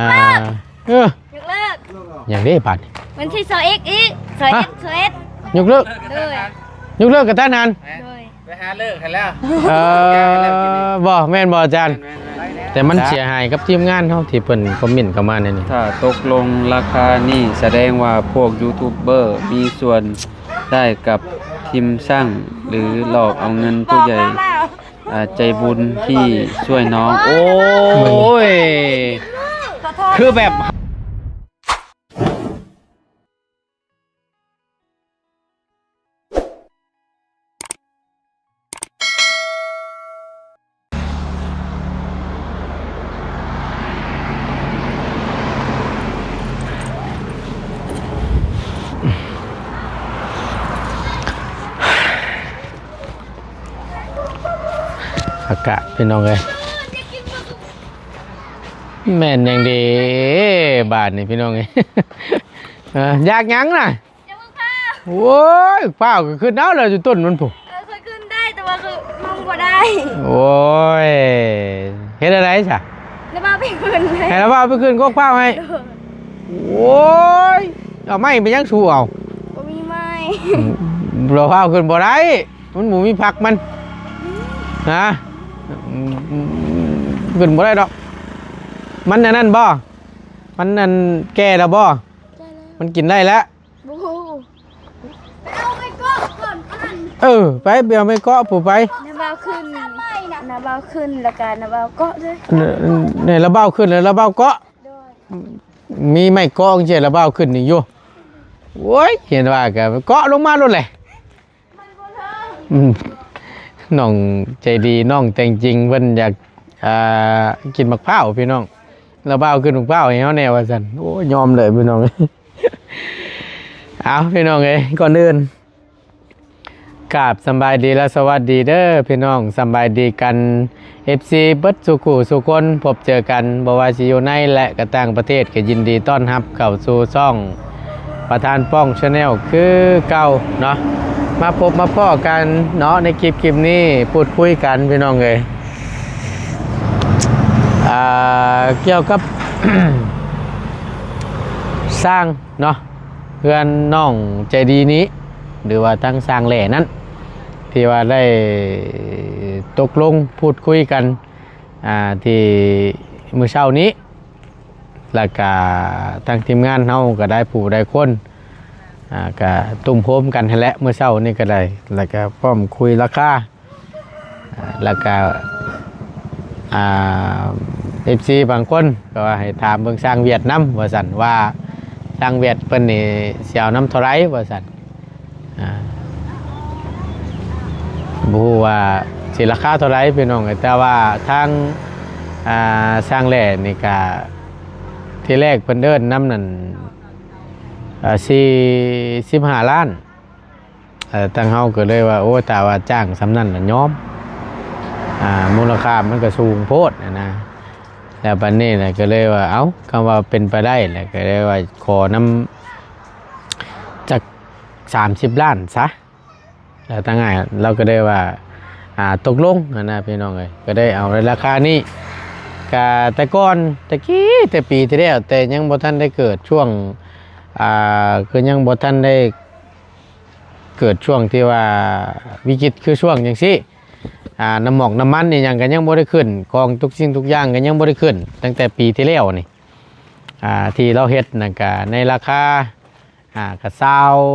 อ่าเออย กเลิกอย่างนี้ปัด มันที่ซอยเอ็กอีกซอยเอ็กซอยเอ็ก ยกเลิก เลย ยกเลิกกับท่านนั้น เลย ไปหาเลิกกันแล้ว บ่แม่นบ่อาจารย์แต่มันเสียหายกับทีมงานเฮาที่เพิ่นคอมเมนต์เข้ามานี่ ถ้าตกลงราคานี่แสดงว่าพวกยูทูบเบอร์มีส่วนได้กับทีมสร้างหรือหลอกเอาเงินผู้ใหญ่ใจบุญที่ช่วยน้อง โอ้ย คือแบบอากาศพี่น้องเอ้ยแม่นอย่างดีบาทนี่พี่น้องเอ้ยอยากหยังน่ะ จะมึงพา โอ้ยเปล่าก็ขึ้นเอาเลยอยู่ต้นมันผู้ เคยขึ้นได้แต่ว่าคือมึงบ่ได้ โอ้ยเฮ็ดอะไรซะ แล้วมาไปขึ้นเลย ให้เราเอาไปขึ้นก็เปล่าให้โอ้ยเอาไม้ไปยังสู้เอา บ่มีไม้ เราเปล่าขึ้นบ่ได้มันหมูมีผักมันนะขึ้นบ่ได้ดอกมันอันนั่นบ่มันนั่นแก่แล้วบ่มันกินได้แล้ว บูเอาไปก็ก่อนอัน ไปเอาไปเกาะผู้ไป นาบาวขึ้นนาบาวขึ้นแล้วกันนาบาวเกาะด้วย เนี่ยระเบ้าขึ้นแล้วระเบ้าเกาะ ด้วย มีไม่เกาะเฉยระเบ้าขึ้นนี่อยู่โอ้ยเห็นว่าก็เกาะลงมาโลดเลยน้องใจดีน้องแต่งจริงเพิ่นอยากกินมะพร้าวพี่น้องระเบ้าขึ้นมะพร้าวให้เฮาแน่ว่าซั่นโอ้ยอมเลยพี่น้อง เอาพี่น้องเอ้ยก่อนอื่นกราบสำบายดีและสวัสดีเด้อพี่น้องสำบายดีกัน FC เบิดสุขุสุคนพบเจอกันบ่ว่าสิอยู่ในและก็ต่างประเทศก็ยินดีต้อนรับเข้าสู่ช่องประธานป้อง Channel คือเก่าเนาะมาพบมาพ้อกันเนาะในคลิปนี้พูดคุยกันพี่น้องเอ้ยเกี่ยวกับ สร้างเนาะเพื่อนน้องใจดีนี้หรือว่าทั้งสร้างแหล่นั้นที่ว่าได้ตกลงพูดคุยกันที่มื้อเช้านี้แล้วก็ทางทีมงานเฮาก็ได้ผู้ได้คนก็ตุ่มโฮมกันให้แล้วมื้อเช้านี้ก็ได้แล้วก็พร้อมคุยราคาแล้วก็FC บางคนก็ว่าให้ถามเบิ่งสร้างเวียดนามว่าซั่นว่าสร้างเวียดเพิ่นนี่สิเอาน้ำเท่าไหร่ว่าซั่นบ่ฮู้ว่าสิราคาเท่าไหร่พี่น้องแต่ว่าทางสร้างแหล่นี่ก็ที่แรกเพิ่นเดินน้ำนั่น45 ล้านทางเฮาก็เลยว่าโอ้แต่ว่าจ้างสำนั้นน่ะยอมมูลค่ามันก็สูงโพดนะแล้วบัดนี้น่ะก็เลยว่าเอ้าคำว่าเป็นไปได้แหละก็เลยว่าขอน้ำจาก30 ล้านซะแล้วตั้งไงเราก็ได้ว่าตกลงนะพี่น้องเอ้ยก็ได้เอาในราคานี้ก็แต่ก่อนตะกี้แต่ปีที่แล้วแต่ยังบ่ทันได้เกิดช่วงคือยังบ่ทันได้เกิดช่วงที่ว่าวิกฤตคือช่วงจังซี่น้ำหมอกน้ำมันนี่ยังก็ยังบ่ได้ขึ้นกองทุกสิ่งทุกอย่างก็ยังบ่ได้ขึ้นตั้งแต่ปีที่แล้วนี่ที่เราเฮ็ดนั่นก็ในราคาก็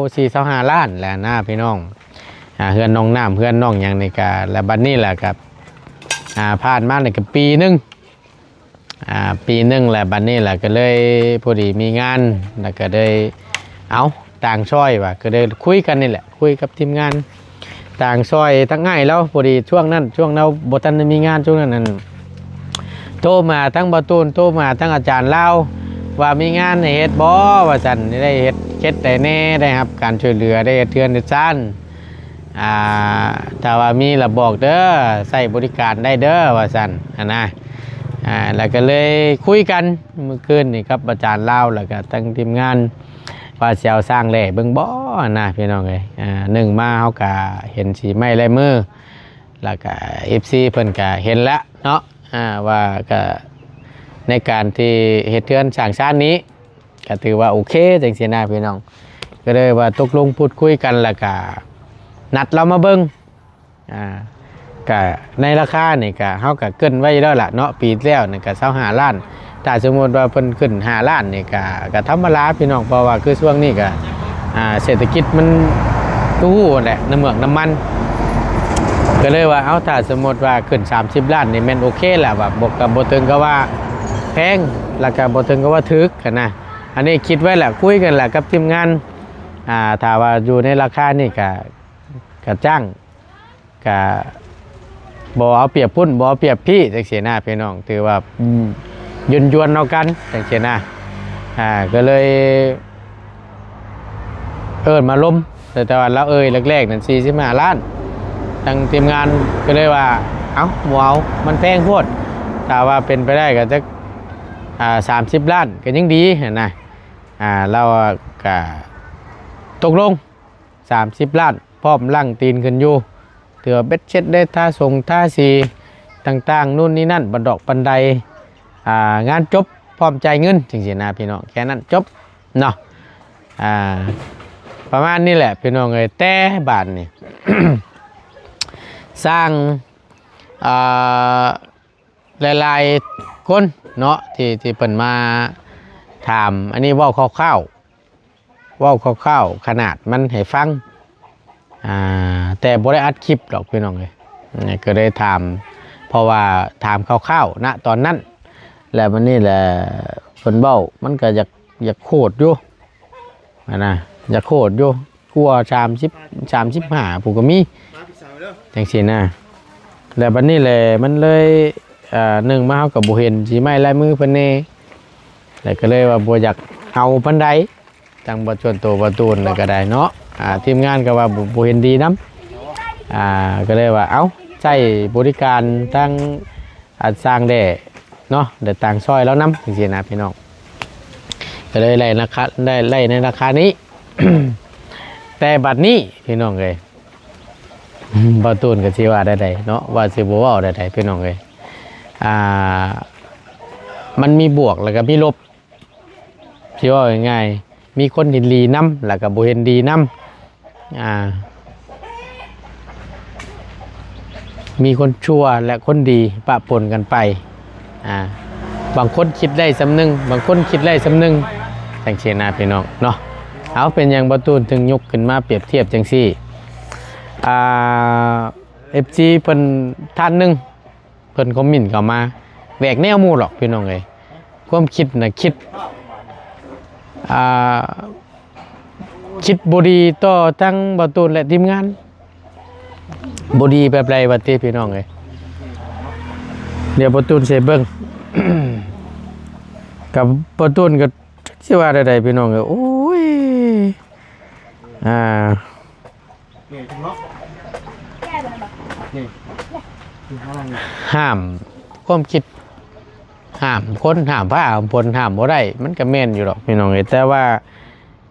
24-25 ล้านแหละนะพี่น้องเฮือนน้องน้ำเฮือนน้องหยังนี่ก็และบัดนี้แหละครับผ่านมานี่ก็ปีหนึงแหละบัดนี้แหละก็เลยพอดีมีงานแล้วก็ได้เอาต่างช่อยว่าก็ได้คุยกันนี่แหละคุยกับทีมงานต่างซอยทั้งง่ายแล้วพอดีช่วงเราบทันได้มีงานช่วงนั้นโทรมาทั้งบตูนโทรมาทั้งอาจารย์เล่าว่ามีงานในเฮ็ดบ่ว่าซั่นได้เฮ็ดเฮ็ดได้แน่ได้ครับการช่วยเหลือได้เทือนได้ซ่านถ้าว่ามีละบอกเด้อใส่บริการได้เด้อว่าซั่นนะแล้วก็เลยคุยกันเมื่อคืนนี่ครับอาจารย์เล่าแล้วก็ทั้งทีมงานว่าสิเอาสร้างแหล่เบิ่งบ่นะพี่น้องเอ้ยหนึ่งมาเฮาก็เห็นสีไม้ลายมือแล้วก็ FC เพิ่นก็เห็นแล้วเนาะว่าก็ ในการที่เฮ็ดเทือนสร้างชาตินี้ก็ถือว่าโอเคจังซี่นะพี่น้องก็เลยว่าตกลงพูดคุยกันแล้วก็นัดเรามาเบิ่งก็ในราคานี่ก็เฮาก็เกินไว้แล้วล่ะเนาะปีแล้วนี่ก็25ล้านถ้าสมมุติว่าเพิ่นขึ้น5ล้านนี่ก็ธรรมดาพี่น้องเพราะว่าคือช่วงนี้ก็เศรษฐกิจมันตู้แหละน้ำเมืองน้ำมันก็เลยว่าเอาถ้าสมมติว่าขึ้น30ล้านนี่แม่นโอเคแหละแบบบ่ถึงก็ว่าแพงแล้วก็บ่ถึงก็ว่าถึกกันนะอันนี้คิดไว้แหละคุยกันแหละกับทีมงานถ้าว่าอยู่ในราคานี่ก็จ้างก็บ่เอาเปรียบพุ่นบ่เอาเปรียบพี่จังซี่นะพี่น้องถือว่ายวนๆเอากันจังซี่นะก็เลยมาล้มแต่ว่าเราแรกๆนั่น45ล้านทางทีมงานก็เลยว่าเอ้าบ่เอามันแพงโพดถ้าว่าเป็นไปได้ก็จะ30ล้านก็ยังดีนะเราก็ตกลง30ล้านพร้อมลั่งตีนขึ้นอยู่เถื่อเบ็ดเช็ดได้ท่าส่งท่าสีต่างๆนู่นนี่นั่นบันดอกบันไดงานจบพร้อมใจเงินจริงๆนะพี่น้องแค่นั้นจบเนาะประมาณนี้แหละพี่น้องเลยแต่บาทนี่ สร้างหลายๆคนเนาะที่เปิ่นมาถามอันนี้เว้าคร่าวๆขนาดมันให้ฟังแต่บ่ได้อัดคลิปหรอกพี่น้องเลยก็ได้ถามเพราะว่าถามคร่าวๆณตอนนั้นแล้วมันนี่แหละเพิ่นเว้ามันก็อยากโคตรอยู่นะอยากโคตรอยู่กลัว35ผู้ก็มีจังซี่นะแล้วบัดนี้แหละมันเลยหนึ่งมาเฮาก็บ่เห็นสิไม้ลายมือเพิ่นแน่แล้วก็เลยว่าบ่อยากเอาปานใดทางบ่ชวนโตบ่ตูนก็ได้เนาะทีมงานก็ว่าบ่เห็นดีนำก็เลยว่าเอ้าใช้บริการทางสร้างได้เนาะเดี๋ยวต่างซอยแล้วนำจังซี่นะพี่น้องก็เลยไล่ราคาได้ไล่ในราคานี้ แต่บัดนี้พี่น้องเอ้ยบ่ตูนก็สิว่าได้เนาะว่าสิบ่เว้าได้พี่น้องเอ้ยมันมีบวกแล้วก็มีลบสิว่าง่ายๆมีคนเห็นดีนำแล้วก็บ่เห็นดีนำมีคนชั่วและคนดีปะปนกันไปบางคนคิดได้สำนึงบางคนคิดได้สำนึงจังซี่นะพี่น้องเนาะเอาเป็นอย่างบ่ตูนถึงยกขึ้นมาเปรียบเทียบจังซี่FG เพิ่นท่านนึงเพิ่นคอมเมนต์เข้ามาแหวกแนวหมู่หรอกพี่น้องเอ้ยความคิดน่ะคิดบ่ดีต่อทั้งบ่ตูนและทีมงานบ่ดีแบบไรว่าติพี่น้องเอ้ยเดี๋ยวบ่ตูนสิเบิ่ง กับบ่ตูนก็สิว่าได้พี่น้องเอ้ยโอ้ยห้ามความคิดห้ามคนห้ามผ้าห้ามพลห้ามบ่ได้มันก็แม่นอยู่หรอกพี่น้องเอ้ยแต่ว่า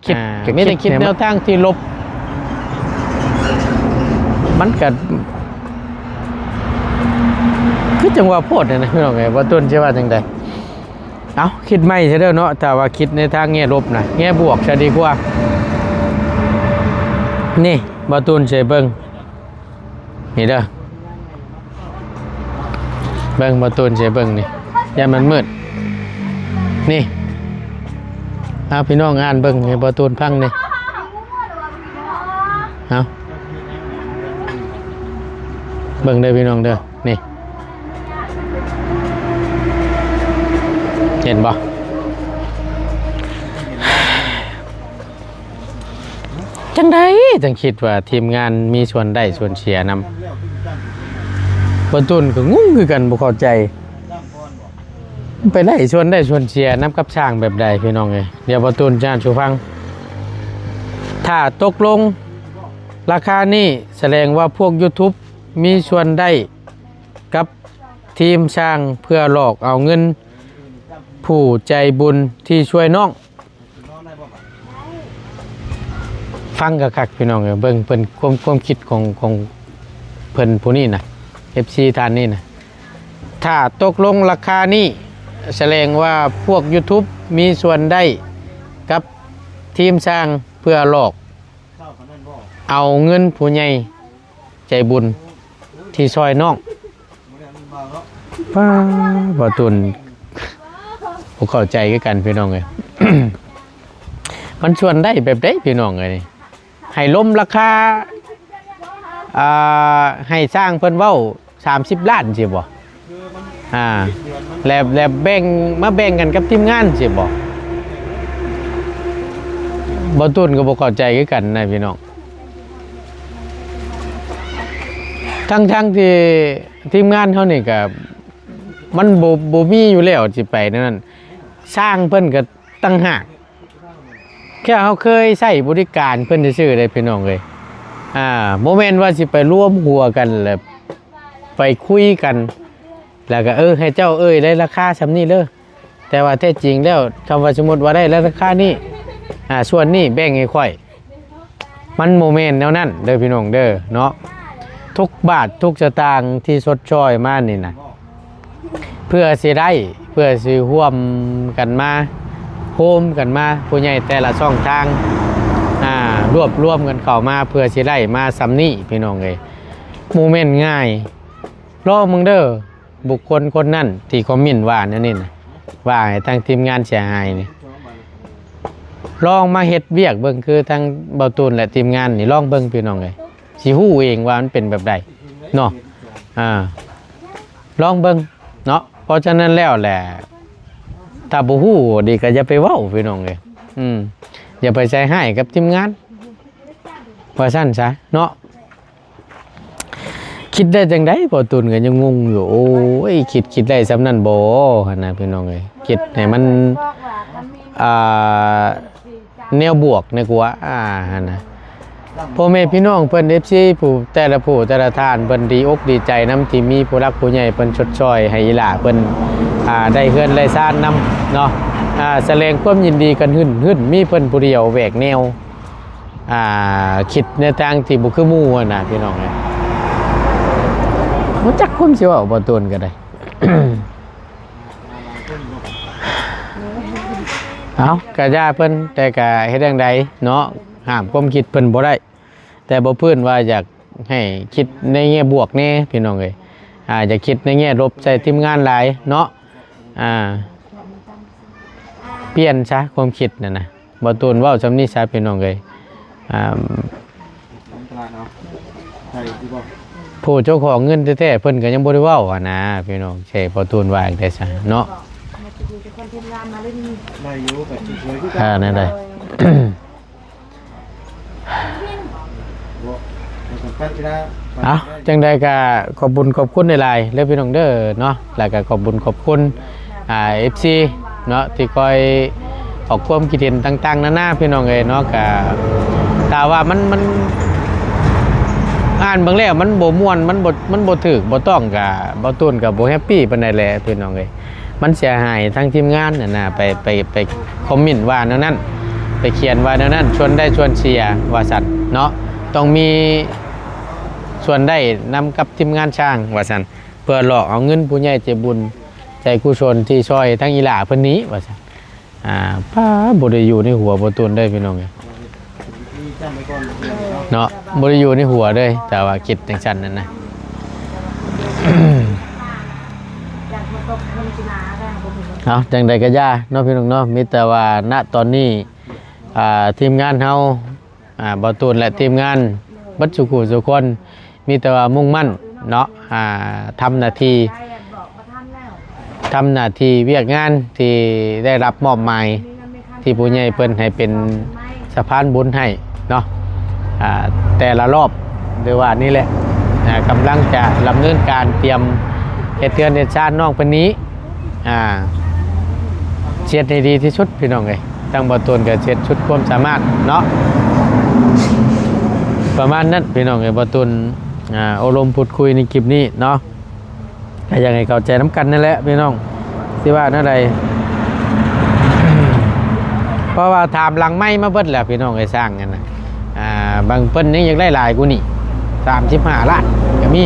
คิดมีแต่คิดแนวทางที่ลบมันก็คือจังว่าโพดนะพี่น้องเอ้ยว่าต้นสิว่าจังได๋เอ้าคิดใหม่ซะเด้อเนาะถ้าว่าคิดในทางแง่ลบนะแง่บวกซะดีกว่านี่บ่ตูนสิเบิ่งนี่เด้อเบิ่งบ่ตูนสิเบิ่งนี่อย่ามันมืดนี่เอาพี่น้องอ่านเบิ่งให้บ่ตูนฟังนี่เอาเบิ่งเด้อพี่น้องเด้อนี่เห็นบ่จังได๋จังคิดว่าทีมงานมีส่วนได้ส่วนเสียนำบ่ตูนก็งงคือกันบ่เข้าใจไปได้ส่วนได้ส่วนเสียนำกับช่างแบบใดพี่น้องเอ้ยเดี๋ยวบ่ตูนจะชูฟังถ้าตกลงราคานี้แสดงว่าพวก YouTube มีส่วนได้กับทีมช่างเพื่อหลอกเอาเงินผู้ใจบุญที่ช่วยน้องฟังคักๆพี่น้องเบิ่งเพิ่นความคิดของเพิ่นผู้นี้นะ FC ท่านนี้นะถ้าตกลงราคานี้ แสดงว่าพวก YouTube มีส่วนได้กับทีมสร้างเพื่อหลอกเอาเงินผู้ใหญ่ใจบุญที่ซอยน้องป้าบ่ตุนผมเข้าใจกันพี่น้องเลย มันชวนได้แบบได้พี่น้องเลยให้ล้มราคาให้สร้างเพิ่นเว้า30 ล้านสิบ่แล้วแบ่งมาแบ่งกันกับทีมงานสิบ่บ่ตุนก็บ่เข้าใจกันนะพี่น้องทั้งที่ทีมงานเฮานี่ก็มันบ่มีอยู่แล้วสิไปนั่นสร้างเพิ่นก็ตั้งหากแค่เขาเคยใช้บริการเพิ่นซื่อๆได้พี่น้องเลยโมเมนต์ว่าสิไปร่วมหัวกันแล้วไปคุยกันแล้วก็ให้เจ้าได้ราคาซำนี้เด้อแต่ว่าแท้จริงแล้วคำว่าสมมุติว่าได้ราคานี้ส่วนนี้แบ่งให้ค่อยมันโมเมนต์แนวนั้นเด้อพี่น้องเด้อเนาะทุกบาททุกสตางค์ที่สดช่อยมานี่นะเพื่อสิได้เพื่อสิร่วมกันมาโฮมกันมาผู้ใหญ่แต่ละช่องทางรวบรวมกันเข้ามาเพื่อสิได้มาซำนี้พี่น้องเอ้ยโมเมนต์ง่ายรอมึงเด้อบุคคลคนนั้นที่คอมเมนต์ว่านั่นนี่นะว่าให้ทางทีมงานเสียหายนี่ลองมาเฮ็ดเวียกเบิ่งคือทางเบาตูนและทีมงานนี่ลองเบิ่งพี่น้องเอ้ยสิฮู้เองว่ามันเป็นแบบใดเนาะลองเบิ่งเนาะเพราะฉะนั้นแล้วแหละถ้าบ่ฮู้ดีก็อย่าไปเว้าพี่น้องเอ้ยอย่าไปใส่ให้กับทีมงานเพราะซั่นซะเนาะคิดได้จังได๋บ่ตุนก็ยังงงอยู่โอ้ยคิดได้ซำนั้นบ่หั่นน่ะพี่น้องเอ้ยคิดให้มันแนวบวกในกว่าหั่นน่ะพ่อแม่พี่น้องเพิ่น FC ผู้แต่ละท่านเพิ่นดีอกดีใจนํที่มีผู้รักผู้ใหญ่เพิ่นชดช้อยให้อีหล่าเพิ่นได้เฮือนได้ซ่านนํเนาะแสดงความยินดีกันหึ่นมีเพิ่นผู้เดียวแหวกแนวคิดในทางที่บ่คือหมู่น่ะพี่น้องเอ้ยบ่จักคนสิเว้าบ่ตนก็ได้ เอากะย่าเพิ่นแต่กะเฮ็ดจังไดเนาะห้ามความคิดเพิ่นบ่ได้แต่บ่พื้นว่าอยากให้คิดในแง่บวกแน่พี่น้องเอ้ยอยากคิดในแง่ลบใส่ทีมงานหลายเนาะเปลี่ยนซะความคิดนั่นน่ะบ่ตูนเว้าซำนี้ซะพี่น้องเอ้ยผู้เจ้าของเงินแท้ๆเพิ่นก็ยังบ่ได้เว้านะพี่น้องใช่บ่ตูนว่าจังได๋ซะเนาะนั่นได้ เอาจังใดก็ขอบคุณหลายๆเด้อพี่น้องเด้อเนาะแล้วก็ขอบคุณFC เนาะที่คอยออกความคิดเห็นต่างๆนานาพี่น้องเอ้ยเนาะก็ถ้าว่ามันอ่านบางแล้วมันบ่ม่วนมันบ่ถูกบ่ต้องก็บ่ต้นก็บ่แฮปปี้ปานใดแหละพี่น้องเอ้ยมันเสียหายทั้งทีมงานน่ะนะไปคอมเมนต์ว่าแนวนั้นไปเขียนว่าแนวนั้นชวนได้ชวนเชียร์ว่าสัตว์เนาะต้องมีส่วนได้นำกับทีมงานช่างว่าซั่นเพื่อหลอกเอาเงินผู้ใหญ่ใจบุญใจกุศลที่ช่วยทั้งอีหล่าเพิ่นนี้ว่าซั่นป้าบ่ได้อยู่ในหัวบ่ตุนได้พี่น้องเนาะบ่ได้อยู่ในหัวเด้แต่ว่าคิดจังซั่นนั่นนะเอาจังใดก็ย่าเนาะพี่น้องเนาะมีแต่ว่าณตอนนี้ทีมงานเฮาบ่ตูนและทีมงานบัดสุขุสุคนมีแต่ว่ามุ่งมั่นเนาะทำหน้าที่เวียกงานที่ได้รับมอบหมายที่ผู้ใหญ่เพิ่นให้เป็นสะพานบุญให้เนาะแต่ละรอบหรือว่านี่แหละกำลังจะดำเนินการเตรียมเฮ็ดเทือนเฮ็ดชาติน้องเพิ่นนี้เช็ดให้ดีที่สุดพี่น้องเอ้ยตั้งบ่ตูนก็เช็ดชุดความสามารถเนาะประมาณนั้นพี่น้องเอ้ยบ่ตูนอบรมพูดคุยในคลิปนี้เนาะก็อยากให้เข้าใจน้ำกันนั่นแหละพี่น้องที่ว่านั่นใด เพราะว่าถามหลังไม้มาเบิดแล้วพี่น้องไอ้สร้างกันนะบางเพิ่นนี่ยังได้หลายกูนี่35 ล้านก็มี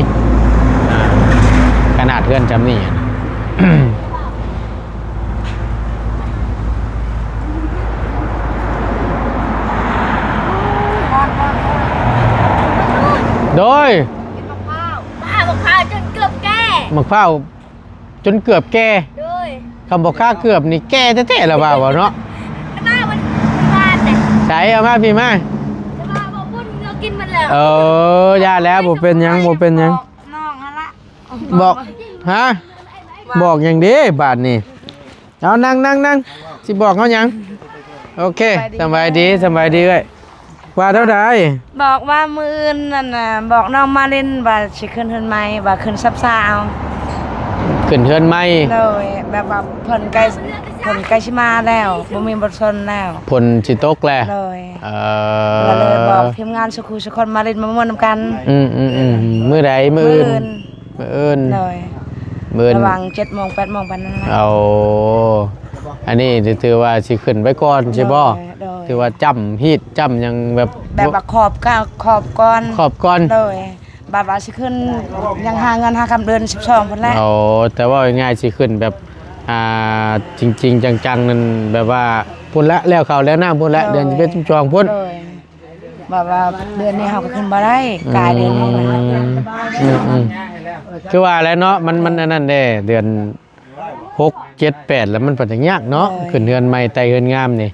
ขนาดเพื่อนจำนี่ เ โดย มะพร้าวมะพร้าวจนเกือบแก่ มะพร้าวจนเกือบแก่ โดย คำบอกค่าเกือบนี่แก่แท้ๆแล้วบ่าวเนาะ น้ำมันหวานเนี่ย ใส่เอามาพี่มา จะมาบอกพุ่นเรากินมันแล้ว ย่าแล้วบ่เป็นหยังบ่เป็นหยัง น้องนั่นละ บอกฮะบอกหยังเด้บาดนี่เอานั่งสิบอกเขาหยังโอเคสบายดีเอ้ยว่าเท่าใด บอกว่ามืออื่นนั่นน่ะบอกน้องมาเล่นว่าสิขึ้นเฮือนใหม่ว่าขึ้นซับซาว ขึ้นเฮือนใหม่ เลยแบบว่าเพิ่นใกล้สิมาแล้วบ่มีบทสนแล้ว ผลสิตกแล เลย อ ก็เลยบอกทีมงานสุขุสุคนมาเล่นมาม่วนนำกัน มื้อใดมื้ออื่น เลย มื้อ ระหว่าง 7:00 น 8:00 นปานนั้นนะ เอาอันนี้ถือว่าสิขึ้นไว้ก่อนใช่บ่ โดย ถือว่าจำฮีดจำหยังแบบ แบบว่าขอบก่อน ขอบก่อน เลยบาดว่าสิขึ้นยังหาเงินหาคำเดือน12พุ่นแหละ เอาแต่ว่าง่ายๆสิขึ้นแบบจริงๆจังๆนั่นแบบว่าพุ่นละแล้วเขาแล้วหน้าพุ่นละเดือนเป็นจองพุ่น เลยแบบว่าเดือนนี้เฮาก็ขึ้นบ่ได้กลายเดือนนี้นะ คือว่าแล้วเนาะมันอันนั้นเด้เดือน6 7 8แล้วมันปัญญากเนาะขึ้นเดือนใหม่ไต่เดือนงามนี่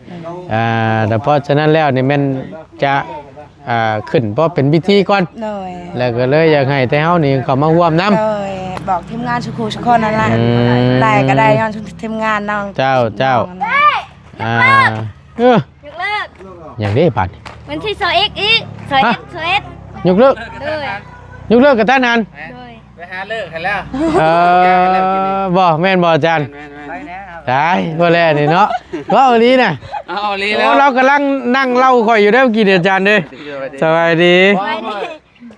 แต่เพราะฉะนั้นแล้วนี่แม่นจะขึ้นเพราะเป็นพิธีก่อน เลย แล้วก็เลยอยากให้แต่เฮานี่เขามาร่วมนำ เลยบอกทีมงานสุขุสุคนนั่นแหละได้ก็ได้ย้อนทีมงานน้อง เจ้าเออย กเลิก อย่างนี้บัด มันที่ซอยเอ็กอีกซอยเอ็กซอยเอ็ก ยกเลิก เลย ยกเลิกกับท่านนัน เลย ไปหาเลิกกันแล้ว บ่แม่นบ่อาจารย์ แม่น ได้บ่แล้วนี่เนาะก็เอาลีน่ะ เอาลี โอ้ แล้ว เรากำลังนั่งเล่าข่อยอยู่ได้เมื่อกี้เดี๋ยวอาจารย์เด้อสบายดี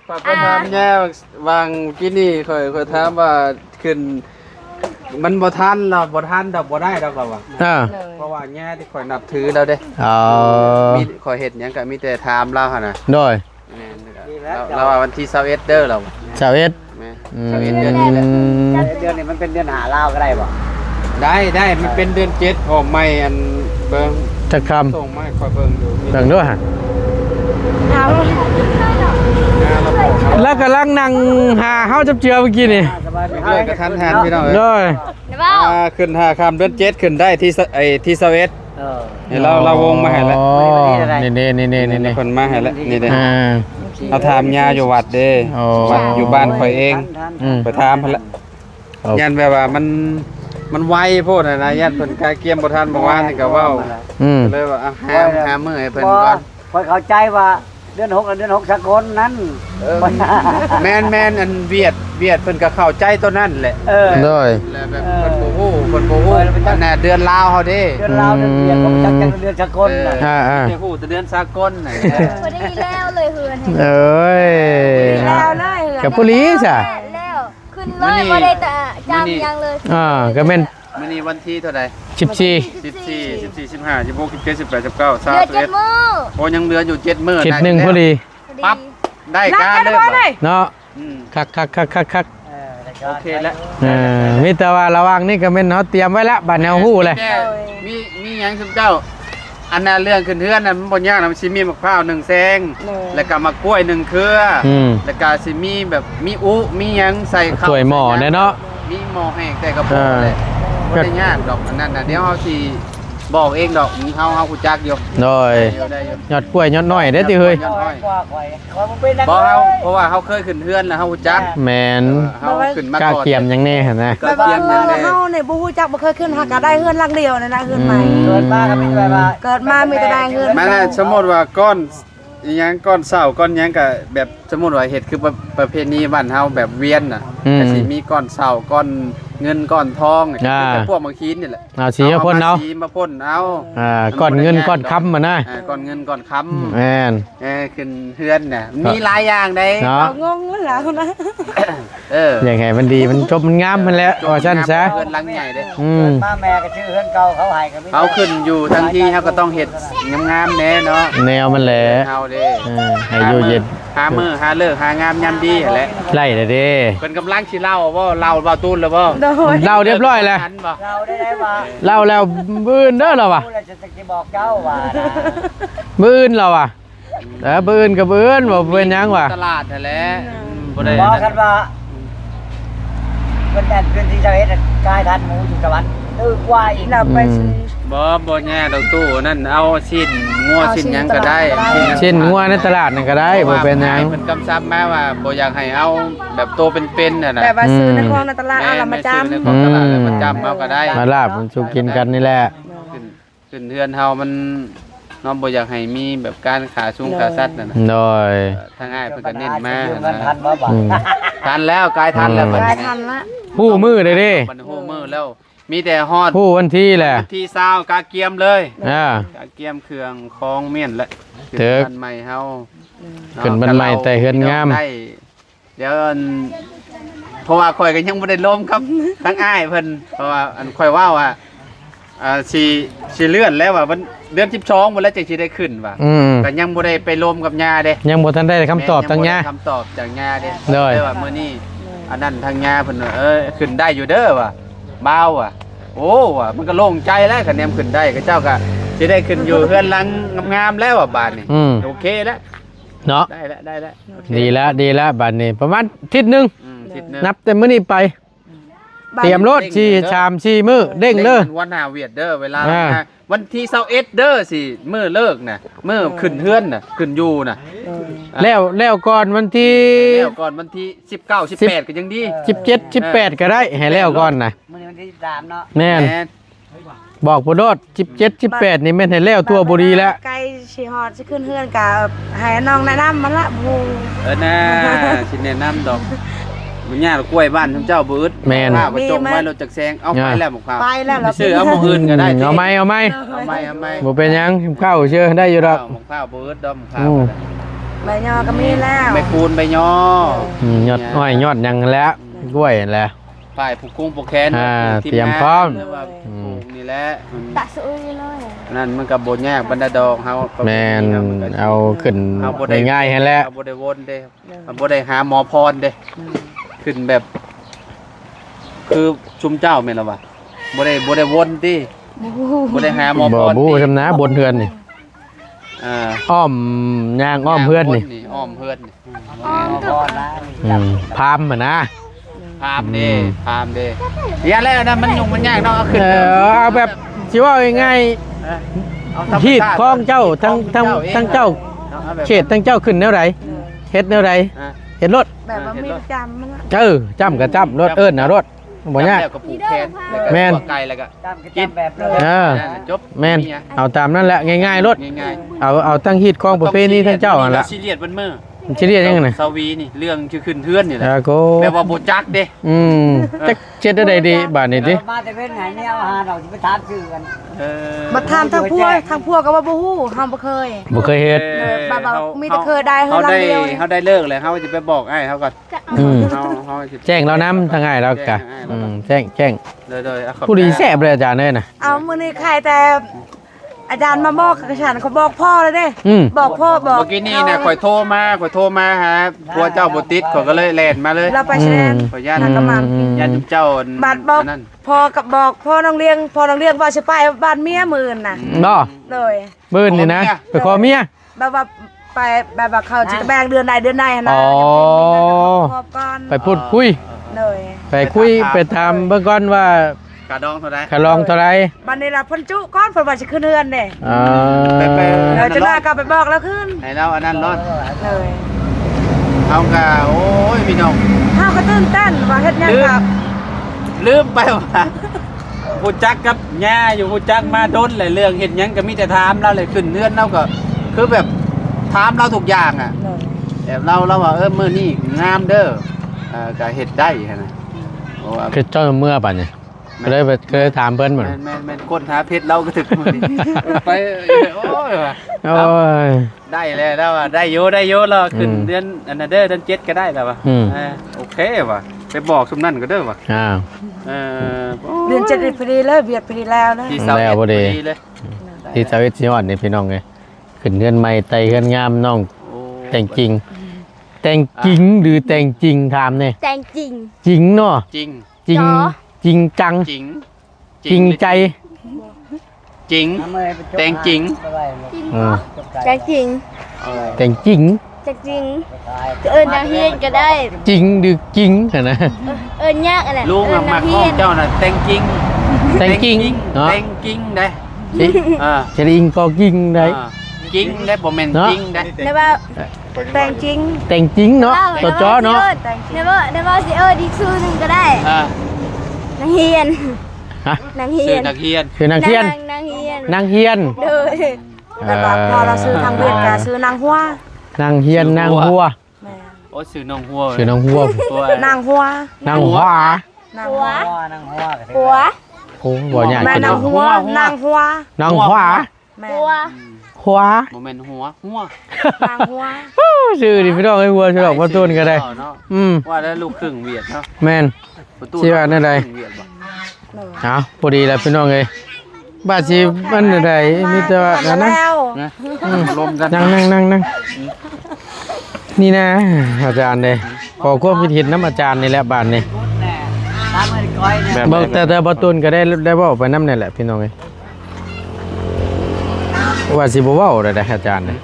ฝากไปถามแย่วางกินนี่ค่อยถามว่าขึ้นมันบ่ทันเราบ่ทันดอกบ่ได้ดอกเราว่า อ่า เพราะว่าแย่ที่ข่อยนับถือเราเด้ เอา มีข่อยเฮ็ดหยังก็มีแต่ถามเราหั่นน่ะ โดย แม่นเราว่าวันที่21เด้อเรา ชาวเอ็ด แม่21เดือน อื นี้แหละ ม เดือนนี้มันเป็นเดือนหาเหล้าก็ได้บ่ ได้มันเป็นเดือน7ออกใหม่อันเบิ่ง จะค ส่งมาให้ข่อยเบิ่งอยู่ ำเบิ่งด้วยฮะ เอา ระบบ แล้วกำลังนั่งหาเฮาจับเจือเมื่อกี้นี่ เลิกกระทันหันพี่น้องเอ้ย โดย เดี๋ยวเปล่า ขึ้น5ค่ำเดือน7ขึ้นได้ที่ที่21 เออ นี่เราวงมาให้แล้ว อ๋อนี่ คนมาให้แล้วนี่เด้ อ่า เอาถามยาอยู่วัดเด้ โอ้ วัดอยู่บ้านข่อยเอง อืม ไปถามเพิ่นละ เอา ยันแบบว่ามันไวโพดนะยันเพิ่นกาเกียมบ่ทันเมื่อวานนี่ก็เว้า อืม เลยว่าหามื้อให้เพิ่นก่อน พอเข้าใจว่าเดือน6กับเดือน6สกลนั้น แม่นอันเวียดเพิ่นก็เข้าใจตัวนั้นแหละ เออ โดย แล้วแบบเพิ่นบ่ฮู้อันน่ะเดือนลาวเฮาเด้ เดือนลาวเดือนเวียดผมจักจังเดือนสกลน่ะ เดี๋ยวฮู้แต่เดือนสากลน่ะ พอได้แล้วเลยเฮือน เอ้ย แล้วเลย กับผู้ลีสะ แล้วขึ้นเลยพอได้แต่จำยังเลย ก็เป็น มื้อนี้วันที่เท่าใด 14 14 14 15 16 17 18 19 เดือนเจ็ด 31 มือ โอ้ยังเหลืออยู่7มื้อ คิดหนึ่งพอดี ปั๊บได้ นัด การ กัน เลย บ่ บ่ ได้ เนาะ อืม คัก โอเคแล้ว มีแต่ว่าระวังนี่ก็เป็นเนาะเตรียมไว้ละบัดแนวหู้เลย แม่มีหยังซุมเจ้า อันน่ะเรื่องขึ้นเทือนน่ะมันบ่ยากนะมันสิมีมะพร้าว1แซงแล้วก็มะกล้วย1เครือ แล้วก็สิมีแบบมีอุมีหยังใส่ข้าว ถ้วยหม้อเนี่ยเนาะ มีหม้อแห้งแต่กระป๋องเลยบ่ได้ยากดอกอันนั้นน่ะเดี๋ยวเฮาสิบอกเองดอกเฮาฮู้จักอยู่ โดย ได้อยู่ ยอดกล้วยยอดน้อยเด้อติเฮ้ย ยอดน้อย กว่าข่อยข่อยบ่เป็นนัก เพราะว่าเฮาเคยขึ้นเทือนแล้วเฮาฮู้จัก แมน เฮาขึ้นมาก ล้า ก่อน เกียมหยังแน่หั่นนะ กล้าเกียมยังไง เฮาเนี่ยบ่ฮู้จักบ่เคยขึ้นหาก็ได้เฮือนหลังเดียวนี่นะเฮือนใหม่ เกิดมาก็เป็นแบบว่า เกิดมามีแต่ได้เฮือน มันน่ะสมมุติว่าก้อนอีหยังก้อนเสาก้อนหยังก็แบบสมมุติว่าเฮ็ดคือประเพณีบ้านเฮาแบบเวียนน่ะก็สิมีก้อนเสาก้อนเงินก้อนทองแต่พวกบางคีนนี่แหละ เอาสีมาพ่นเอา สีมาพ่นเอา ก้อนเงินก้อนคำมานะ ก้อนเงินก้อนค้ำ แมน ขึ้นเฮือนน่ะมีหลายอย่างได้ เนาะ งงแล้วนะ อย่างไงมันดีมันจบมันงามมันแล้วว่าซั่นซะ เฮือนหลังใหญ่เด้ มาแม่ก็ชื่อเฮือนเก่าเขาให้ก็มี เขาขึ้นอยู่ทั้งที่เฮาก็ต้องเฮ็ดงามๆแน่เนาะ แนวมันแหละ เฮาเด้ ให้อยู่เย็น หามื้อหาเลิกหางามยามดีหั่นแหละ ไล่เลยเด้ เพิ่นกำลังสิเล่าบ่เล่าบ่ตูนแล้วบ่ โดย เล่าเรียบร้อยแล้ว ทันบ่ เราได้ว่า เล่าแล้วมื้ออื่นเด้อเราว่ะ ผู้ใดจะบอกเจ้าว่านะ มื้ออื่นเราว่ะ เบิ่นกับเบิ่นบ่เป็นหยังวะ ตลาดนั่นแหละบ่ได้ บอกกันว่าเป็นแดนเป็นที่จะเฮ็ดกายทันหมูอยู่กับวันกว่าอีก เราไปซื้อ บ่แย่ดอกตู้นั่นเอาชิ้นงัวชิ้นหยังก็ได้ เช่นงัวในตลาดนั่นก็ได้บ่เป็นหยัง เพิ่นกำชับมาว่าบ่อยากให้เอาแบบโตเป็นๆน่ะนะ แบบว่าซื้อในคลองในตลาดเอาเรามาจำ ในของตลาดแล้วมาจำเอาก็ได้ มาลาบมันสุกินกันนี่แหละ ขึ้นเฮือนเฮามันน้องบ่อยากให้มีแบบการขาสูงขาสัตว์นั่นน่ะ โดย ทางอ้ายเพิ่นก็เน้นมา เงินทันบ่บ่ ทันแล้วกายทันแล้วบัด ได้ นี้ ทันละ ผู้มือเลยเด้ มันโหมือแล้ว มีแต่ฮอด ผู้วันที่แหละ ที่ซาวกาเกียมเลย อ่าก าเกียมเครื่องคองเมียนและ เถิก บ้านใหม่เฮา ขึ้นบ้านใหม่แต่เฮือนงาม ได้เดี๋ยวอันเพราะว่าข่อยก็ยังบ่ได้ล้มครับ ทั้งอ้ายเพิ่นเพราะว่าอันข่อยว่าสิเลื่อนแล้วว่าวันเดือน12บ่แล้วจังสิได้ขึ้นว่า อืม ก็ยังบ่ได้ไปล้มกับย่าเด้ ยังบ่ทันได้คำตอบตั้งยะ แม่บ่ได้คำตอบจากย่าเด้ เลย ว่ามื้อนี้อันนั้นทางย่าเพิ่นว่าขึ้นได้อยู่เด้อว่ะเบาว่ะโอ้ว่ะมันก็โล่งใจแล้วคะแนนขึ้นได้ก็เจ้าก็สิได้ขึ้นอยู่เฮือนหลังงามๆแล้วว่ะบาดนี้ อืม โอเคแล้ว เนาะ ได้แล้วโอเค ดีแล้วบัดนี้ประมาณอาทิศนึง ทิศหนึง นับแต่มื้อนี้ไป เตรียมรถชีชามชีมื้อเด้งเลย วันหาเวียดเด้อเวลา อ่า วันที่21เด้อสิมื้อเลิกน่ะมื้อขึ้นเฮือนน่ะขึ้นอยู่น่ะ แล้วก่อนวันที่ แล้วก่อนวันที่19 18ก็ยังดี 17 18ก็ได้ให้แล้วก่อนนะ มื้อนี้วันที่13เนาะ แม่น แม่น บอกบ่โดด17 18นี่แม่นให้แล้วทั่วบุรีแล้ว ไก่สิฮอดสิขึ้นเฮือนกับให้น้องแนะนำมันละบู น่าสิแนะนำดอกมันยากกล้วยบ้านของเจ้าบ่อึด แม่น ข้าวไปจงไว้รถจักรแซงเอาไปแล้วบอกข้าว ไปแล้วเรา ไปซื้อเอาหม้องอื่นก็ได้ เอาไหม เอาไหมบ่เป็นหยังข้าวเชื่อได้อยู่ดอก หม้องข้าวบ่อึดดอกหม้องข้าว ใบยอก็มีแล้ว ไปคูณไปย่อย อดอ้อยยอดหยังแล้วกล้วยนั่นแหละ ป้ายผูกกุ้งผูกแขน เตรียมพร้อม หว่าปลูกนี่แหละ ตะซุยเลย นั่นมันก็บ่ยากบรรดาดอกเฮา แม่นเอาขึ้น เอาบ่ได้ ง่ายๆให้แล้ว เอาบ่ได้วนเด้เอาบ่ได้หาหมอพรเด้ขึ้นแบบ คือชุมเจ้าแม่นล่ะวะบ่ได้วนติบ่ได้หาหมอ บ่ พร บู้ ติ ซำนะบนเทือนนี่ อ่า อ้อมย่างอ้อมเพื่อนนี่ อ้อมเพื่อนนี่ พอนะ พามเหมือนนะ พามเด้พามเด้อย่าแล้วนะมันยุ่งมันยากเนาะเอาขึ้น เอาแบบสิว่าง่าย เอาธรรม ๆฮีด ชาติ คล้องเจ้าทั้ง อง ทั้งเจ้า อาแบบ เขตทั้งเจ้าขึ้นแนวใดเฮ็ดแนวใด อ่ะ เฮ็ดรถ แบบว่ามีประจำมันละ จำก็จำรถเอิ้นนะรถบ่ยาก แล้วก็ปลูกแคนแล้วก็ แม่น ตัวไก่แล้วก็ ตามกินแบบเลย จบ แม่นเอาตามนั่นแหละง่ายๆรถ ง่าย เอาตั้งฮีดคล้องประเพณีทั้งเจ้าหั่นล่ะ ซีเรียสมันมื้อ มันสิเรียกยังไง สวีนี่เรื่องชื่อขึ้นเทือนนี่แหละ แล้วก็ แปลว่าบ่จักเด้ จักเช็ดได้ดีบาดนี้ดิ มาแต่เว้นไหนเนี่ยเอาหาเราจะไปถามชื่อกัน เออ มาทำทางพวกก็ว่าบ่ฮู้เฮาบ่เคย บ่เคยเฮ็ด แบบมีแต่เคยได้เฮือนหลังเดียวนี่ เฮาได้เลิกเลยเฮาจะไปบอกไอ้เฮาก่อน อืม เฮาสิ แจ้งแล้วนำทางง่ายแล้วกะแจ้ง โดยๆเอาขอบ ผู้ดีแซ่บเลยอาจารย์เอ้ยน่ะ เอามื้อนี้ใครแต่อาจารย์มาบอกกับฉันเขาบอกพ่อเลยเด้ อืม บอกพ่อบอก เมื่อกี้นี่นะข่อยโทรมาหาผัวเจ้าบ่ติดข่อยก็เลยแล่นมาเลย เราไปแสดง ขออนุญาต ทางกำมัน ญาติเจ้า บัดบอก นนั้น พ่อกับบอกพ่อน้องเลี้ยงว่าสิไปบ้านเมียมื่นน่ะ บ่ เลย มื้อนี่นะไปขอเมีย แบบว่าไปแบบว่าเขาจะแบ่งเดือนใดหั่นนะ อ๋อ พอก่อน ไปพูดคุย เลย ไปคุยไปถามเบิ่งก่อนว่าก ระดองเท่าไหร่ คาลองเท่าไหร่ บัดนี้ล่ะเพิ่นจุก่อนเพิ่นว่าสิขึ้นเรือนเด้ ไป เราจะน่ากลับไปบอกแล้วขึ้น ให้เราอันนั้นรอด เลย เอากะโอ้ยพี่น้อง เฮาก็ตื่นเต้นว่าเฮ็ดหยังกับ ลืมไปว่าผู้จักกับย่าอยู่ผู้จักมาโดนหลายเรื่องเห็นหยังก็มีแต่ถามเราเลยขึ้นเนื้อนเราก็คือแบบถามเราทุกอย่างอ่ะแบบเราว่ามื้อนี้งามเด้อก็เฮ็ดได้หั่นน่ะโอ้ว่า คือเจ้าเมื่อบัดนี้ก็เลยถามเพิ่นเหมือน แม่นคนหาเพชรเราก็ถึกมื้อนี้ไปโอ้ยว่ะ โอ้ย ได้แล้วว่ะได้อยู่แล้วขึ้นเดือนอันนั้นเด้อเดือน7ก็ได้แล้วว่ะ อืม โอเคว่ะไปบอกซุมนั่นก็เด้อว่ะ อ้าว เดือน7พอดีเลยเบียดพอดีแล้วนะ ที่เสาเอ็ดพอดีเลย ที่สวิตช์ยอดนี่พี่น้องไงขึ้นเงินใหม่ไต่เงินงามน้องแต่งจริง แต่งจริงหรือแต่งจริงถามเนี่ย แตงจริง จริงเนาะ จริง จริง จ๋อ จริงจัง จริง จริงใจ จริง แต่งจริง อืม แตงจริง แต่งจริง จริงนางเฮียนก็ได้ จริงดึกจริงอะนะ ยากอะไร ลุงอะมักห้องเจ้าน่ะแต่งจริง แต่งจริงเนาะ แต่งจริงได้ อ่า จะอิงก็จริงได้ จริงได้บ่แม่นจริงได้ ได้ว่าแต่งจริง แต่งจริงเนาะตัวจ้อเนาะ ได้ว่าสิดีชื่อนึงก็ได้ อ่าน างเฮียน ฮะ นางเฮี ชื่ ย อน นักเรียน คือนางเทียน นางเฮียน นางเฮียน เด้อ แต่ว่าพอเราซื้อทางเวียดก็ซื้อนางหัวน างเฮียนนางหัว แม่ โอ้ชื่อน้องหัว คือนางหัว ตัวน างหัวน างหัว นาง หั หั ว ว นั่งหัวกัน หัว โอ้บ่ยาก แม่ กิน นาง เนาะ หัวนางหัวน างหัว แม่ หัว หัว บ่แม่นหัว นางหัว ชื่อดิพี่น้องไอ้หัวชื่อดอกว่าต้นก็ได้ เนาะ ว่า แล้วลูกครึ่งเวียดเนาะ แม่น ประตู ชื่อว่านั่นใด ครึ่งเวียดบ่ เอาพอดีแล้วพี่น้องเอ้ยบาดสิมันใดมีแต่ว่านั่นนะ แล้ว นะลมกัน นั่งนี่นะอาจารย์เด้ขอความคิดเห็นน้ำอาจารย์นี่แหละบาดนี่ ตามมือก้อยเนี่ย เบิ่งแต่บ่ต้นก็ได้เว้าไปนำนี่แหละพี่น้องเอ้ยว่าสิบ่เว้าได้อาจารย์เด้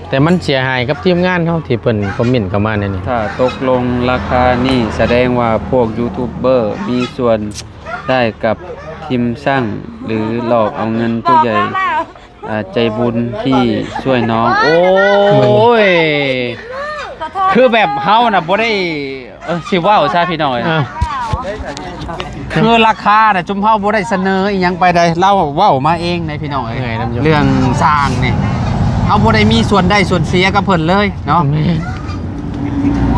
แต่มันเสียหายกับทีมงานเฮาที่เพิ่นคอมเมนต์เข้ามานี่ ถ้าตกลงราคานี่แสดงว่าพวกยูทูบเบอร์มีส่วนได้กับทีมสร้างหรือหลอกเอาเงินผู้ใหญ่ใจบุญที่ช่วยน้อง โอ้ย คือแบบเฮาน่ะบ่ได้สิเว้าซะพี่น้อย อ้าว คือราคาน่ะจุมเฮาบ่ได้เสนออีหยังไปใดเราเว้ามาเองในพี่น้อยเรื่องสร้างนี่เฮาบ่ได้มีส่วนได้ส่วนเสียกับเพิ่นเลยเนาะ แม่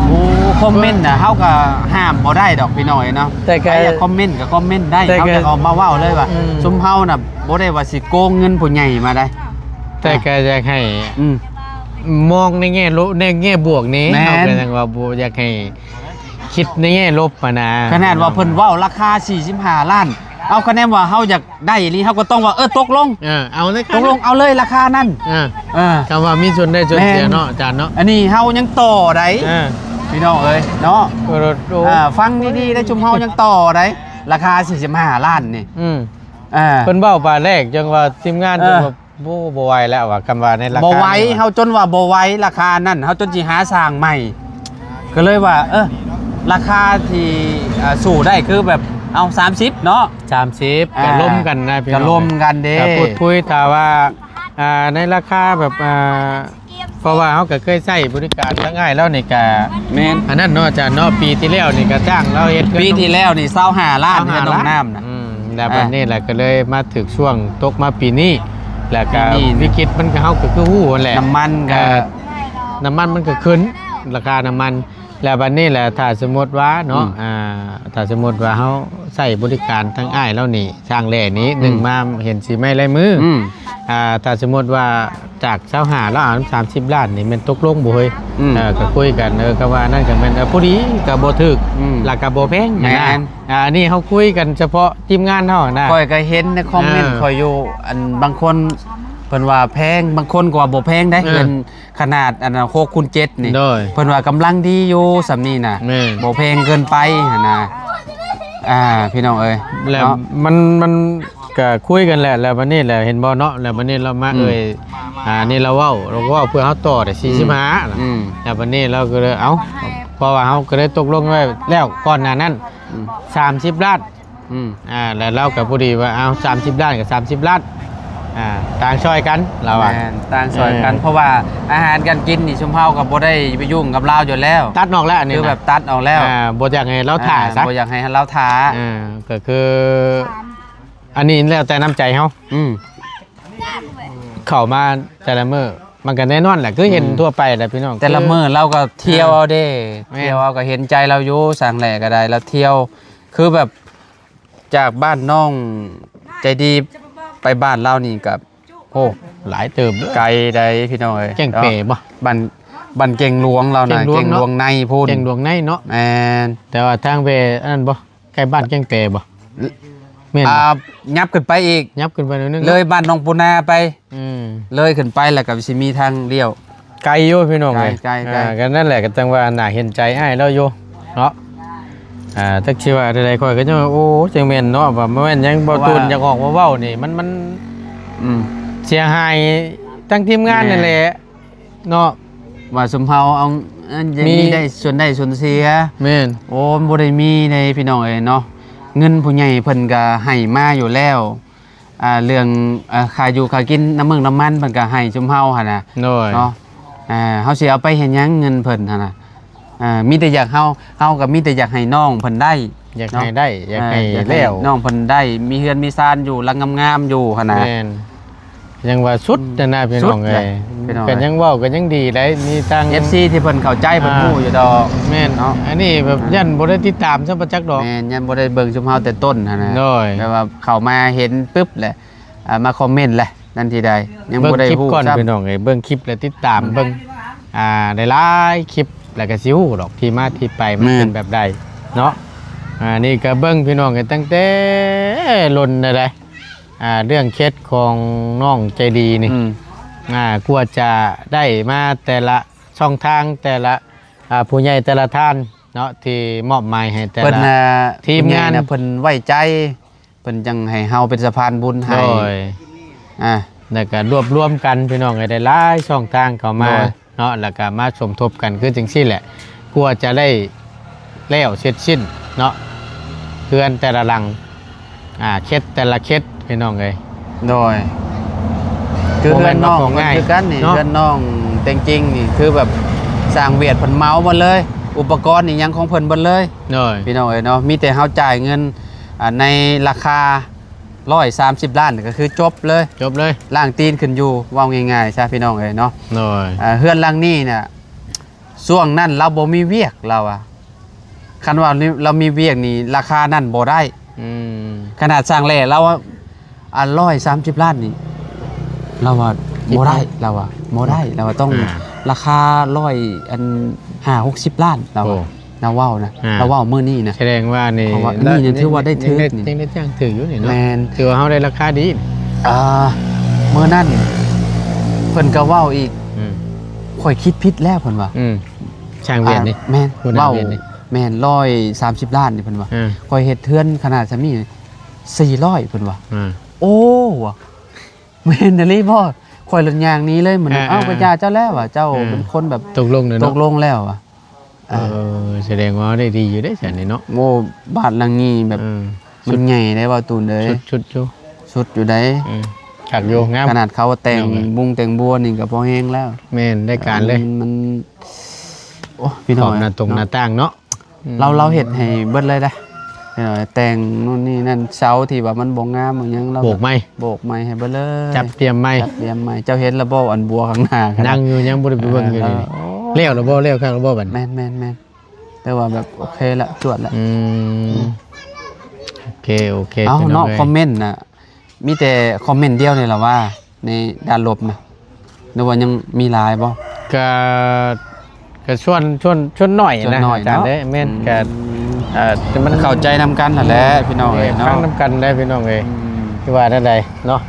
โอ้คอมเมนต์น่ะเฮาก็ห้ามบ่ได้ดอกพี่น้อยเนาะ แต่ก็ ใครอยากคอมเมนต์ก็คอมเมนต์ได้ แต่ก็ เฮาจะออกมาเว้าเลยว่า อืม ซุมเฮาน่ะบ่ได้ว่าสิโกงเงินผู้ใหญ่มาได้ แต่ก็อยากให้ อืม มองในแง่ลบในแง่บวกนี้ แม่น เอาเป็นจังว่าบ่อยากให้คิดในแง่ลบมานะ ขนาดว่าเพิ่นเว้าราคา45ล้าน เอาคะแนนว่าเฮาอยากได้อีหลีเฮาก็ต้องว่าตกลง เอาเลย ตกลงเอาเลยราคานั้นคำว่ามีส่วนได้ส่วนเสีย แม่น เนาะอาจารย์เนาะ อันนี้เฮายังต่อได้ อ่า พี่น้องเอ้ยเนาะ ก็รถโอ้ ฟังดีๆได้ชุมเฮายังต่อได้ราคา45ล้านนี่ อืม อ่า เพิ่นเบ้าป่าแรกจังว่าทีมงาน เออ จังว่าบ่ไหวแล้วว่าคำว่าในราคา บ่ไหวเฮาจนว่าบ่ไหวราคานั้นเฮาจนสิหาสร้างใหม่ ก็เลยว่า ราคาที่สู้ได้คือแบบเอา30เนาะ 30ก็ล้มกันนะพี่น้ ก็ อง รวมกันเด้ ถ้าพูดคุยถ้าว่าในราคาแบบเพราะว่าเขาก็เคยใช้บริการทั้งง่ายแล้วนี่ก็ แม่น อันนั้นเนาะอาจารย์เนาะปีที่แล้วนี่ก็จ้างเราเฮ็ด ปีที่แล้วนี่25ล้านเฮ็ดน้องน้ำน่ะ แล้วบัดนี้แหละก็เลยมาถึงช่วงตกมาปีนี้แล้วก็ ปีนี้ วิกฤตมันก็เฮาก็คือฮู้นั่นแหละ น้ำมันก็ น้ำมันมันก็ขึ้นราคาน้ำมันแล้วบัดนี้แหละถ้าสมมติว่าเนาะถ้าสมมติว่าเฮาใช้บริการทั้งอ้ายแล้วนี่ช่างแหล่นี้หนึ่งมาเห็นสีไม้ลายมือถ้าสมมติว่าจาก25แล้ว30ล้านนี่มันตกลงบ่เฮ้ยก็คุยกันก็ว่านั่นก็แม่นผู้ดีก็บ่ถึกราคาบ่แพงนะอันนี้เฮาคุยกันเฉพาะทีมงานเฮานะ ข่อยก็เห็นในคอมเมนต์ข่อยอยู่อันบางคนเพิ่นว่าแพงบางคนก็ว่าบ่แพงได้เงินขนาดอันนั้น6คูณ7นี่ โดย เพิ่นว่ากำลังดีอยู่สำนี้น่ะ แม่ บ่แพงเกินไปหั่นน่ะพี่น้องเอ้ย แล้ว เนาะ มันก็คุยกันแหละแล้ววันนี้แหละเห็นบ่เนาะแล้ววันนี้เรามานี่เราเว้าเพื่อเฮาต่อได้45นะ อืม แล้ววันนี้เราก็เลยเพราะว่าเฮาก็เลยตกลงไว้แล้วก่อนหน้านั้น30ล้าน อืม แล้วเราก็พอดีว่าเอา30ล้านกับ30ล้านต่างช่วยกันเรา แม่นต่างซอยกันเพราะว่าอาหารการกินนี่ชุมเฮาก็บ่ได้ไปยุ่งกับเราอยู่แล้ว ตัดนอกแล้วอันนี้ คือแบบตัดออกแล้ว บ่อยากให้เราถ่าซะ บ่อยากให้เราถ่า ก็คืออันนี้แล้วแต่น้ำใจเฮา อืม เข้ามาแต่ละมื้อมันก็แน่นอนแหละคือเห็นทั่วไปแหละพี่น้อง แต่ละมื้อเราก็เที่ยวเอาเด้ แม่น เที่ยวเอาก็เห็นใจเราอยู่สั่งแหล่ก็ได้แล้วเที่ยวคือแบบจากบ้านน้องใจดีไปบ้านเรานี่กับโอ้ หลายเติมเด้อ ไกลใดพี่น้องเอ้ย แก่งเป๋บ่ บ้านเก่งหลวงเรานะ เก่ เก่ ง ง หลวง หลวงในพูน แก่งหลวงในเนาะ แม่น แต่ว่าทางไปอันนั้นบ่ใกล้บ้านแก่งเป๋บ่แม่นบ่ ยับขึ้นไปอีก ยับขึ้นไปหน่อยนึง เลยบ้านน้องปูนาไป อืม เลยขึ้นไปแล้วก็สิมีทางเลี้ยว ไกลอยู่พี่น้องเอ้ย ไกลๆ ก็นั่นแหละก็จังว่าน่าเห็นใจอ้ายเราอยู่เนาะทักสิว่าใดๆข่อยก็จะว่าโอ้จังแม่นเนาะว่าบ่แม่นหยังบ่ตูนอยากออกมาเว้านี่มัน อืม เสียหายทั้งทีมงานนั่นแหละ เนาะ ว่าสมเฮาเอาอันจะ มี มีได้ส่วนได้ส่วนเสีย แม่น โอ้บ่ได้มีในพี่น้องเอ้ยเนาะเงินผู้ใหญ่เพิ่นก็ให้มาอยู่แล้วเรื่องค่าอยู่ค่ากินน้ำมึงน้ำมันเพิ่นก็ให้ชุมเฮาหั่นน่ะ โดย เนาะเฮาสิเอาไปเฮ็ดหยังเงินเพิ่นหั่นน่ะมีแต่อยากเฮาก็มีแต่อยากให้น้องเพิ่นได้ อยากให้ได้อยากให้ อยาก แล้ว น้องเพิ่นได้มีเฮือนมีซานอยู่หลังงามๆอยู่หั่นน่ะ แม่นยังว่าสุดจะน่าพี่น้อง สุด เอ้ เลย ยพี่น้อง กันยังเว้ากันยังดีได้มีทาง FC ที่เพิ่นเข้าใจเพิ่นฮู้อยู่ดอก แม่น เนาะ อันนี้แบบยันบ่ได้ติดตามซะประจักดอก แม่นยังบ่ได้เบิ่งชุมเฮาแต่ต้นหั่นน่ะ โดย แต่ว่าเข้ามาเห็นปึ๊บแหละมาคอมเมนต์แหละนั่นทีใดยัง เบิ่ง บ่ได้ คลิป ฮู้ ก่อน ซ้ำ พี่น้องเอ้ยเบิ่งคลิปแล้วติดตามเบิ่งได้หลายคลิปแล้วก็สิฮู้ดอกที่มาที่ไปมันเป็นแบบใดเนาะนี่ก็เบิ่งพี่น้องกันตั้งแต่ลนได้เรื่องเคสของน้องใจดีนี่ อืม กลัวจะได้มาแต่ละช่องทางแต่ละผู้ใหญ่แต่ละท่านเนาะที่มอบหมายให้แต่ เพิ่น ละ ทีมงาน เพิ่นไว้ใจเพิ่นจังให้เฮาเป็นสะพานบุญให้ โดย อ่า แล้วก็รวบรวมกันพี่น้องให้ได้หลายช่องทางเข้ามา โดย เนาะแล้วก็มาสมทบกันคือจังซี่แหละกลัวจะได้แล้วเสร็จสิ้นเนาะเพื่อนแต่ละหลังเคสแต่ละเคสพี่น้องเอ้ย โดยคือ บ่แม่ เพื่อน นน้อง ว่าของ มัน ง่าย คือกันนี่ เนาะ เพื่อนน้องแต่งจริงนี่คือแบบสร้างเวียดเพิ่นเมาหมดเลย อุปกรณ์นี่ยังของเพิ่นเบิดเลย โดย พี่น้องเอ้ยเนาะมีแต่เฮาจ่ายเงินในราคา130ล้านก็คือจบเลย จบเลย ล่างตีนขึ้นอยู่เว่าง่ายๆใช่พี่น้องเอ้ยเนาะ โดย เฮือนหลังนี้เนี่ยช่วงนั้นเราบ่มีเวียกเราอะคันว่าเรามีเวียกนี่ราคานั่นบ่ได้ อืม ขนาดสร้างแหล่เรา130ล้านนี่เราว่าบ่ได้เราว่าบ่ได้เราว่าต้องราคา150-60ล้านเราว่าเราเว้านะเราเว้ามื้อนี้นะ แสดงว่านี่ เพราะว่านี่ยังถือว่าได้ถึกนี่ ยังได้จ้างถืออยู่นี่เนาะ แม่น ถือว่าเฮาได้ราคาดี มื้อนั้นเพิ่นก็เว้าอีก อืม ข่อยคิดผิดแล้วเพิ่นว่า ช่างเวียนนี่ แม่น ผู้นำ เว้า เวียนนี่ แม่น130ล้านนี่เพิ่นว่า อ่า ข่อยเฮ็ดเทือนขนาดซะมี400เพิ่นว่า อ่า โอ้ว่ะแม่นน่ะลิพ่อข่อยรถยางหนี้เลยเหมือน อ่า เอ้าพระยาเจ้าแล้วว่ะเจ้า อ่า เป็นคนแบบ ตกลงเนาะ ตกลงแล้วว่ะ แสดงว่าได้ดีอยู่ได้ฉันนี่เนาะ โอ้บาทหลังนี้แบบ อืม มันใหญ่ได้ว่าตูนเด้ย ชุดอยู่ สุดอยู่ได้ ขักอยู่งาม ขนาดเขาแต่ง เอาไว้ บุงแต่งบัวนี่ก็พอแห้งแล้ว แม่นได้การเลย มันโอ้พี่ ข น้อ อง ย หน้าตรงหน้าต่างเนาะ เราเฮ็ดให้เบิดเลยได้พี่น้อยแต่งนู่นนี่นั่นเสาที่ว่ามันบ่งามมันยังเรา โบกไหม โบกไม้ให้เบิดเลย จับเตรียมไหม จับเตรียมไม้เจ้าเห็นระบบอันบัวข้างหน้ากัน นั่งอยู่ยังบ่ได้ไปเบิ่งอยู่นี่เลี้ยวแล้วบ่เลี้ยวข้างแล้วบ่บัด แม่นแต่ว่าแบบโอเคละจวดละ โอเค เอา พี่ เนาะ ง คอมเมนต์น่ะมีแต่คอมเมนต์เดียวนี่แหละว่า ในด้านลบนะหรือว่ายังมีหลายบ่ ก็ชวนหน่อย ชวน นะ หน่อย อาจารย์ เนาะ เด้แม่นก็แต่ มันเข้าใจนำกันนั่นแหละพี่น้องเอ้ย ฟัง เนาะ นำกันได้พี่น้องเอ้ย ที่ว่าได้ใดเนาะ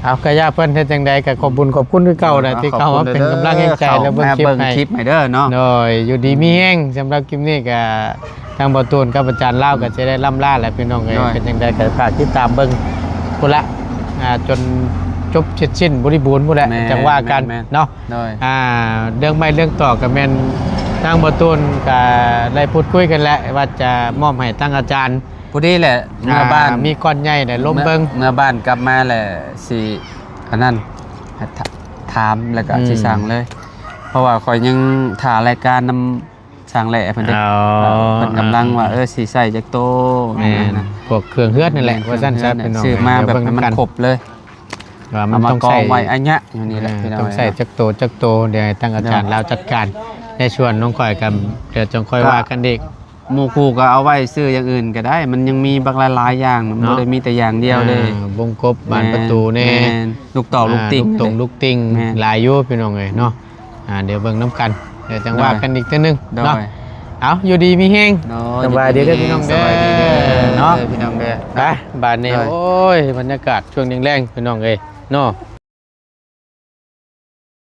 เอากระยาเพิ่นเฮ็ดจังใดก็ขอบคุณคือเก่านะที่เข้ามาเป็นกำลังแห่งใจแล้วเบิ่งคลิปให้ คลิปให้เด้อเนาะ โดยอยู่ดีมีแห้งสำหรับคลิปนี้ก็ทางบ่ตูนกับอาจารย์เล่าก็จะได้ล่ำลาแล้วพี่น้องเอ้ยเป็นจังใดก็ฝากติดตามเบิ่งพุ่นละจนจบเสร็จสิ้นบริบูรณ์พุ่นละจังว่ากันเนาะ โดย เรื่องไม่เรื่องต่อกับแม่นทางบ่ตูนก็ได้พูดคุยกันแล้วว่าจะมอบให้ทางอาจารย์ ผู้ดีแหละเมื่อบ้าน มีก้อนใหญ่ได้ล้มเบิ่ง เมื่อบ้านกลับมาแหละสิอันนั้นถามแล้วก็สิสั่งเลย เพราะว่าข่อยยังถ่ายรายการนำสั่งแหละเพิ่นเด้เพิ่นกำลังว่าสิใส่จักโต แม่นพวกเครื่องเฮือดนั่นแหละว่าซั่นซะพี่น้อง ซื้อมาแบบให้มันครบเลย ว่ามั เอา น มา ต้อง กอ ใส่ งไว้อันเนี้ยอยู่นี่แหละพี่น้อง ต้องใส่จักโตเดี๋ยวให้ตั้งอาจารย์เราจัดการในส่วนน้องข่อยกับเดี๋ยวจงค่อยว่ากันเด็ก หมู่คู่ก็เอาไว้ซื้ออย่างอื่นก็ได้ มันยังมีบักหลายๆอย่างมันบ่ได้มีแต่อย่างเดียวเลย วงกบบานประตูแน่ ม่ลูกต่อลูกติ่ง ลูกติ่ง แม่น หลายอยู่พี่น้องเอ้ยเนาะเดี๋ยวเบิ่งน้ำกันเดี๋ยวจังว่ากันอีกเทื่อนึง โด เนาะ ย เอาอยู่ดีมีแฮง โด สบายดีเด้อพี่น้องเด้อ สบายดีเด้อ เนาะ พี่น้องเด้อ ไปบาดนี้ ได้ โอ้ยบรรยากาศช่วงแรงๆพี่น้องเอ้ยเนาะ